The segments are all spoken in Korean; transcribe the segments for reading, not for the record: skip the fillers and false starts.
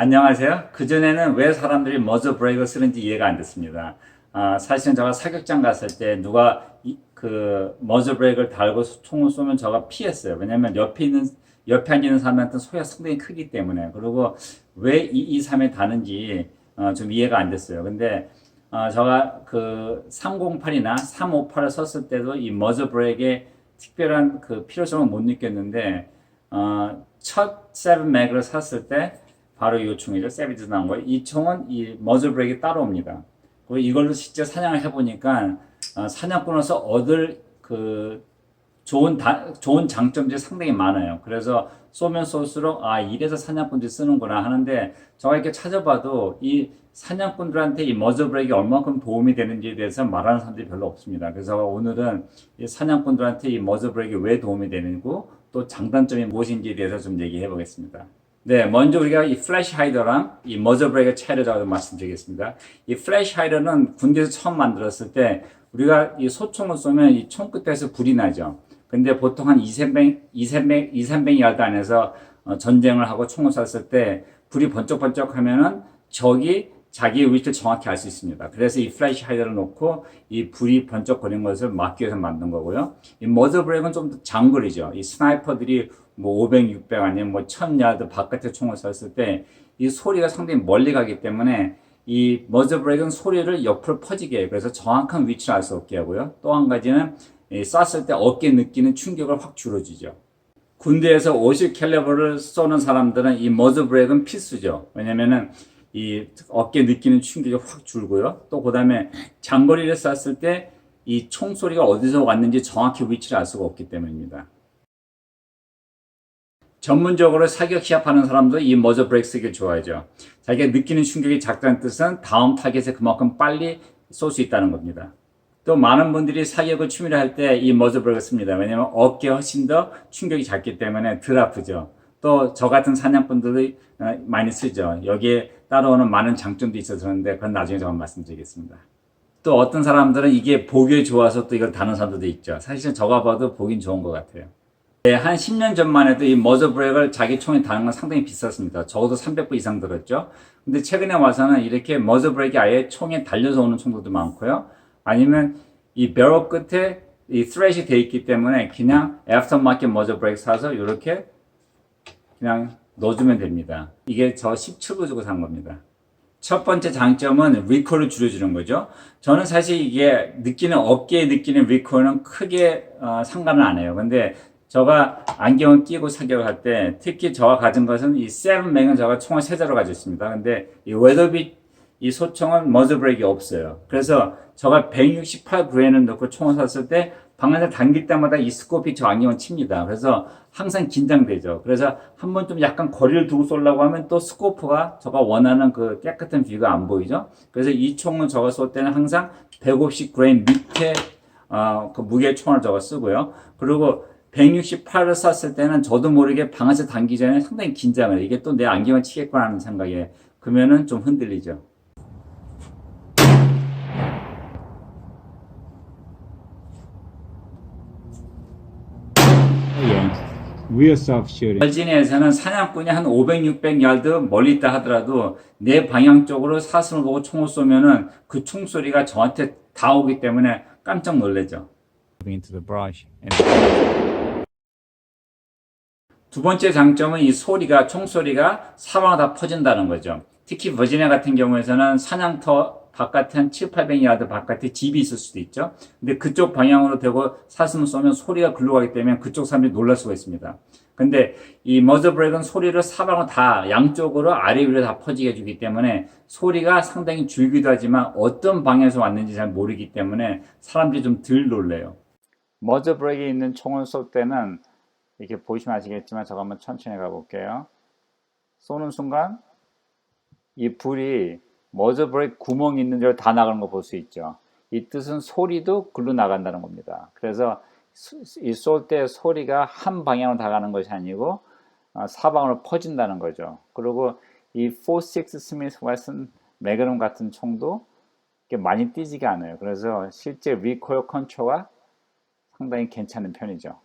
안녕하세요. 그전에는 왜 사람들이 머저 브레이크를 쓰는지 이해가 안 됐습니다. 사실은 제가 사격장 갔을 때 누가 그 머저 브레이크를 달고 총을 쏘면 제가 피했어요. 왜냐면 옆에 앉는 사람한테는 소리가 상당히 크기 때문에. 그리고 왜 이 3에 다는지 좀 이해가 안 됐어요. 근데 제가 그 308이나 358을 썼을 때도 이 머저 브레이크의 특별한 그 필요성을 못 느꼈는데 첫 세븐 맥을 샀을 때 바로 이 총이죠. 세비즈 나온 거예요. 이 총은 이 머즐 브레이크가 따로 옵니다. 그리고 이걸로 실제 사냥을 해보니까 사냥꾼으로서 얻을 그 좋은 장점들이 상당히 많아요. 그래서 쏘면 쏠수록 이래서 사냥꾼들이 쓰는구나 하는데 제가 이렇게 찾아봐도 이 사냥꾼들한테 이 머즐 브레이크가 얼마큼 도움이 되는지에 대해서 말하는 사람들이 별로 없습니다. 그래서 오늘은 이 사냥꾼들한테 이 머즐 브레이크가 왜 도움이 되는고 또 장단점이 무엇인지에 대해서 좀 얘기해 보겠습니다. 네, 먼저 우리가 이 플래시 하이더랑 이 머저 브레이크 차이를 말씀드리겠습니다. 이 플래시 하이더는 군대에서 처음 만들었을 때 우리가 이 소총을 쏘면 이 총 끝에서 불이 나죠. 근데 보통 한 2,300 야드 안에서 전쟁을 하고 총을 쐈을 때 불이 번쩍번쩍 하면은 적이 자기의 위치를 정확히 알 수 있습니다. 그래서 이 플래시 하이더를 놓고 이 불이 번쩍거리는 것을 막기 위해서 만든 거고요. 이 머저 브레이크는 좀 더 장거리죠. 이 스나이퍼들이 뭐 500, 600 아니면 뭐 1000야드 바깥에 총을 쐈을 때 이 소리가 상당히 멀리 가기 때문에 이 머저 브레이크는 소리를 옆으로 퍼지게 해요. 그래서 정확한 위치를 알 수 없게 하고요. 또 한 가지는 쐈을 때 어깨에 느끼는 충격을 확 줄여주죠. 군대에서 50 캘리버를 쏘는 사람들은 이 머저 브레이크는 필수죠. 왜냐면은 이 어깨에 느끼는 충격이 확 줄고요. 또 그 다음에 장거리를 쐈을 때 이 총소리가 어디서 왔는지 정확히 위치를 알 수가 없기 때문입니다. 전문적으로 사격 시합하는 사람도 이 머저 브레이크 쓰기를 좋아하죠. 자기가 느끼는 충격이 작다는 뜻은 다음 타겟에 그만큼 빨리 쏠 수 있다는 겁니다. 또 많은 분들이 사격을 취미로 할 때 이 머저 브레이크를 씁니다. 왜냐하면 어깨에 훨씬 더 충격이 작기 때문에 덜 아프죠. 또 저 같은 사냥꾼들이 많이 쓰죠. 여기에 따라오는 많은 장점도 있어서 그런데 그건 나중에 제가 말씀드리겠습니다. 또 어떤 사람들은 이게 보기에 좋아서 또 이걸 다는 사람들도 있죠. 사실은 저가 봐도 보긴 좋은 것 같아요. 네, 한 10년 전만 해도 이 머저 브레이크를 자기 총에 다는 건 상당히 비쌌습니다. 적어도 300불 이상 들었죠. 근데 최근에 와서는 이렇게 머저 브레이크 아예 총에 달려서 오는 총들도 많고요. 아니면 이 배럴 끝에 이 스트레이시 돼 있기 때문에 그냥 애프터마켓 머저 브레이크 사서 이렇게 그냥 넣어주면 됩니다. 이게 저 17불 주고 산 겁니다. 첫 번째 장점은 리콜을 줄여주는 거죠. 저는 사실 이게 어깨에 느끼는 리콜은 크게 상관은 안 해요. 근데 제가 안경을 끼고 사격을 할 때 특히 제가 가진 것은 이 세븐맥은 제가 총을 세 자로 가지고 있습니다. 근데 이 웨더빗 이 소총은 머저 브레이크가 없어요. 그래서 제가 168브레인을 넣고 총을 쐈을 때 방향을 당길 때마다 이 스코픽 저 안경을 칩니다. 그래서 항상 긴장되죠. 그래서 한번 좀 약간 거리를 두고 쏘려고 하면 또 스코프가 제가 원하는 그 깨끗한 뷰가 안 보이죠. 그래서 이 총은 제가 쏠 때는 항상 150g 밑에 그 무게 총을 제가 쓰고요. 그리고 168을 쐈을 때는 저도 모르게 방아쇠 당기 전에 상당히 긴장을 해요. 이게 또 내 안경을 치겠구나 하는 생각에 그러면은 좀 흔들리죠. We're soft shooting. 버지니아에서는 사냥꾼이 한 500, 600 야드 멀리 있다 하더라도 내 방향 쪽으로 사슴을 보고 총을 쏘면은 그 총소리가 저한테 다 오기 때문에 깜짝 놀라죠. Into the brush. 두 번째 장점은 이 총소리가 사방으로 다 퍼진다는 거죠. 특히 버지니아 같은 경우에서는 사냥터 바깥에 한 7, 800야드 바깥에 집이 있을 수도 있죠. 근데 그쪽 방향으로 대고 사슴을 쏘면 소리가 글로 가기 때문에 그쪽 사람들이 놀랄 수가 있습니다. 근데 이 머저 브레이크는 소리를 사방으로 다 양쪽으로 아래 위로 다 퍼지게 해주기 때문에 소리가 상당히 줄기도 하지만 어떤 방향에서 왔는지 잘 모르기 때문에 사람들이 좀 덜 놀래요. 머저 브레이크에 있는 총을 쏠 때는 이렇게 보시면 아시겠지만 제가 한번 천천히 가볼게요. 쏘는 순간 이 불이 머저 브레이크 구멍이 있는 데로 다 나가는 거 볼 수 있죠. 이 뜻은 소리도 글로 나간다는 겁니다. 그래서 이 쏠 때 소리가 한 방향으로 다 가는 것이 아니고 사방으로 퍼진다는 거죠. 그리고 이 4.6 스미스 웨슨 매그넘 같은 총도 많이 뛰지가 않아요. 그래서 실제 리코일 컨트롤가 상당히 괜찮은 편이죠.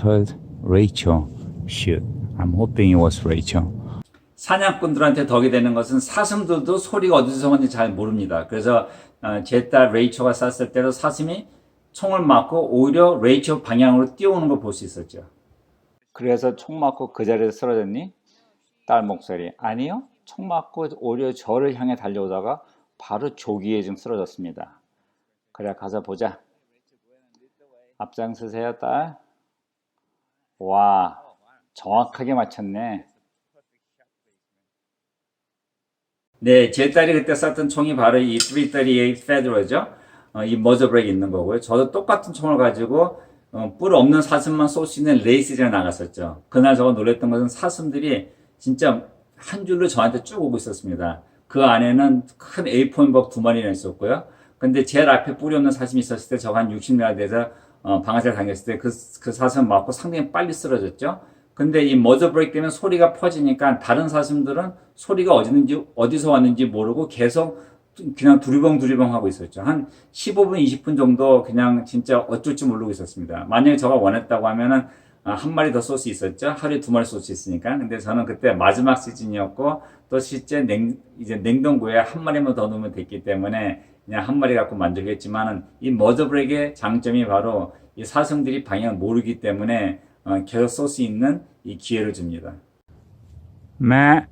Heard Rachel shoot. I'm hoping it was Rachel. 사냥꾼들한테 덕이 되는 것은 사슴들도 소리가 어디서 오는지 잘 모릅니다. 그래서 제 딸 레이처가 쐈을 때도 사슴이 총을 맞고 오히려 레이처 방향으로 뛰어오는 걸 볼 수 있었죠. 그래서 총 맞고 그 자리에서 쓰러졌니? 딸 목소리. 아니요. 총 맞고 오히려 저를 향해 달려오다가 바로 조기에 좀 쓰러졌습니다. 그래 가서 보자. 앞장서세요 딸. 와 정확하게 맞췄네. 네, 제 딸이 그때 쐈던 총이 바로 이 338 페드로죠. 이 머저 브레이크 있는 거고요. 저도 똑같은 총을 가지고 뿔 없는 사슴만 쏠 수 있는 레이스장에 나갔었죠. 그날 저가 놀랬던 것은 사슴들이 진짜 한 줄로 저한테 쭉 오고 있었습니다. 그 안에는 큰 A4벅 2마리나 있었고요. 근데 제일 앞에 뿔이 없는 사슴이 있었을 때 저가 한 60야드에서 방아쇠를 당겼을 때 그 사슴 맞고 상당히 빨리 쓰러졌죠. 근데 이 머저 브레이크 때문에 소리가 퍼지니까 다른 사슴들은 소리가 어디서 왔는지 모르고 계속 그냥 두리벙 하고 있었죠. 한 15분, 20분 정도 그냥 진짜 어쩔 줄 모르고 있었습니다. 만약에 제가 원했다고 하면은 한 마리 더 쏠 수 있었죠. 하루에 2마리 쏠 수 있으니까. 근데 저는 그때 마지막 시즌이었고 또 실제 이제 냉동고에 한 마리만 더 넣으면 됐기 때문에 그냥 한 마리 갖고 만들겠지만은 이 머저 브레이크의 장점이 바로 이 사슴들이 방향을 모르기 때문에 계속 쏠 수 있는 이 기회를 줍니다. Matt.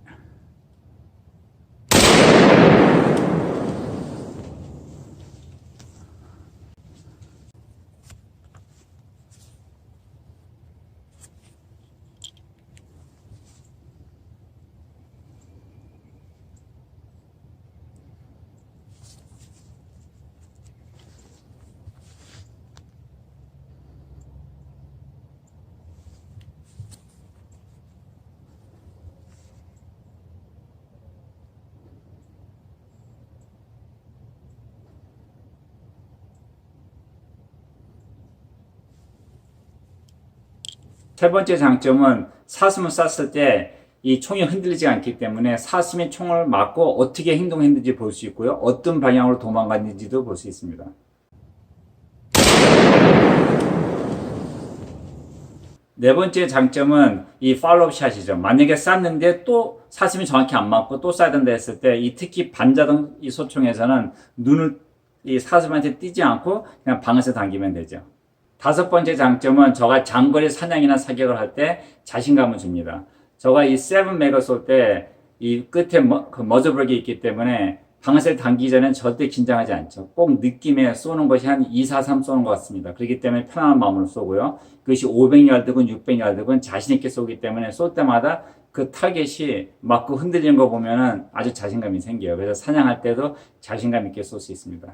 세 번째 장점은 사슴을 쐈을 때 이 총이 흔들리지 않기 때문에 사슴이 총을 맞고 어떻게 행동했는지 볼 수 있고요. 어떤 방향으로 도망갔는지도 볼 수 있습니다. 네 번째 장점은 이 팔로우 샷이죠. 만약에 쐈는데 또 사슴이 정확히 안 맞고 또 쏴야 된다 했을 때 이 특히 반자동 이 소총에서는 눈을 이 사슴한테 띄지 않고 그냥 방아쇠 당기면 되죠. 다섯 번째 장점은 저가 장거리 사냥이나 사격을 할 때 자신감을 줍니다. 저가 이 7맥을 쏠 때 이 끝에 그 머저 브레이크 있기 때문에 방아쇠를 당기기 전엔 절대 긴장하지 않죠. 꼭 느낌에 쏘는 것이 한 2, 4, 3 쏘는 것 같습니다. 그렇기 때문에 편안한 마음으로 쏘고요. 그것이 500야드건 600야드건 자신있게 쏘기 때문에 쏠 때마다 그 타겟이 맞고 흔들리는 거 보면은 아주 자신감이 생겨요. 그래서 사냥할 때도 자신감 있게 쏠 수 있습니다.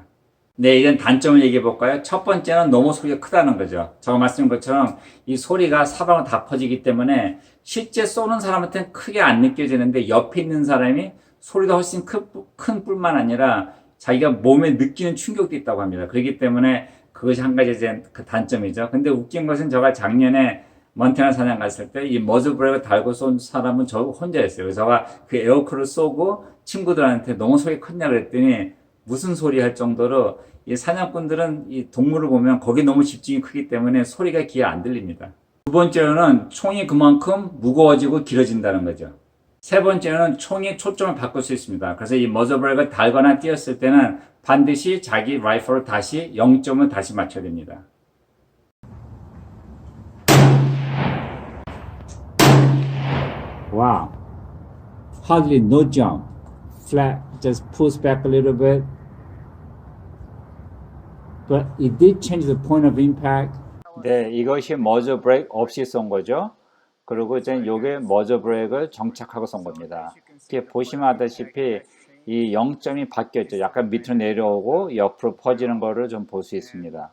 네, 이제 단점을 얘기해 볼까요? 첫 번째는 너무 소리가 크다는 거죠. 제가 말씀드린 것처럼 이 소리가 사방으로 다 퍼지기 때문에 실제 쏘는 사람한테는 크게 안 느껴지는데 옆에 있는 사람이 소리가 훨씬 큰 뿐만 아니라 자기가 몸에 느끼는 충격도 있다고 합니다. 그렇기 때문에 그것이 한 가지 이제 그 단점이죠. 근데 웃긴 것은 제가 작년에 몬태나 사냥 갔을 때 이 머즈 브레이크를 달고 쏜 사람은 저 혼자였어요. 그래서 제가 그 에어컨을 쏘고 친구들한테 너무 소리 컸냐 그랬더니 무슨 소리 할 정도로 이 사냥꾼들은 이 동물을 보면 거기 너무 집중이 크기 때문에 소리가 귀에 안 들립니다. 두 번째로는 총이 그만큼 무거워지고 길어진다는 거죠. 세 번째는 총이 초점을 바꿀 수 있습니다. 그래서 이 머저 브레이크를 달거나 띄었을 때는 반드시 자기 라이플을 다시 0점을 다시 맞춰야 됩니다. Wow. Hardly no jump. Flat, just pulls back a little bit. But it did change the point of impact. 네, 이것이 머저 브레이크 없이 쏜 거죠. 그리고 이제 요게 머저 브레이크를 정착하고 쏜 겁니다. 이렇게 보시면 아다시피 이 0점이 바뀌었죠. 약간 밑으로 내려오고 옆으로 퍼지는 거를 좀 볼 수 있습니다.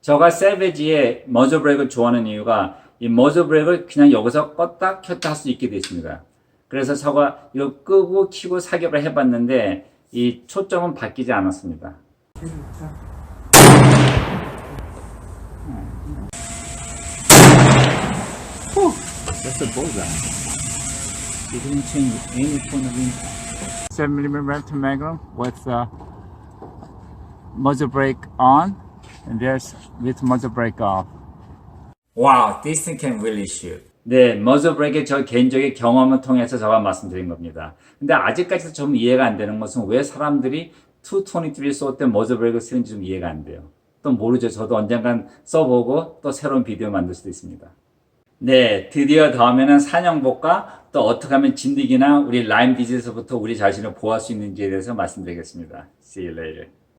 제가 세베지의 머저 브레이크를 좋아하는 이유가 이 머저 브레이크를 그냥 여기서 껐다 켰다 할 수 있게 되어 있습니다. 그래서 제가 이거 끄고 키고 사격을 해봤는데 이 초점은 바뀌지 않았습니다. That's a bullseye. It didn't change any point of impact. 7mm Remington Magnum with muzzle brake on, and there's with muzzle brake off. Wow, this thing can really shoot. 네, 머저 브레이크의 저 개인적인 경험을 통해서 제가 말씀드린 겁니다. 근데 아직까지도 좀 이해가 안 되는 것은 왜 사람들이 223 쏠 때 머저 브레이크 쓰는지 좀 이해가 안 돼요. 또 모르죠. 저도 언젠간 써보고 또 새로운 비디오 만들 수도 있습니다. 네, 드디어 다음에는 산영복과 또 어떻게 하면 진드기나 우리 라임 디지즈부터 우리 자신을 보호할 수 있는지에 대해서 말씀드리겠습니다. See you later.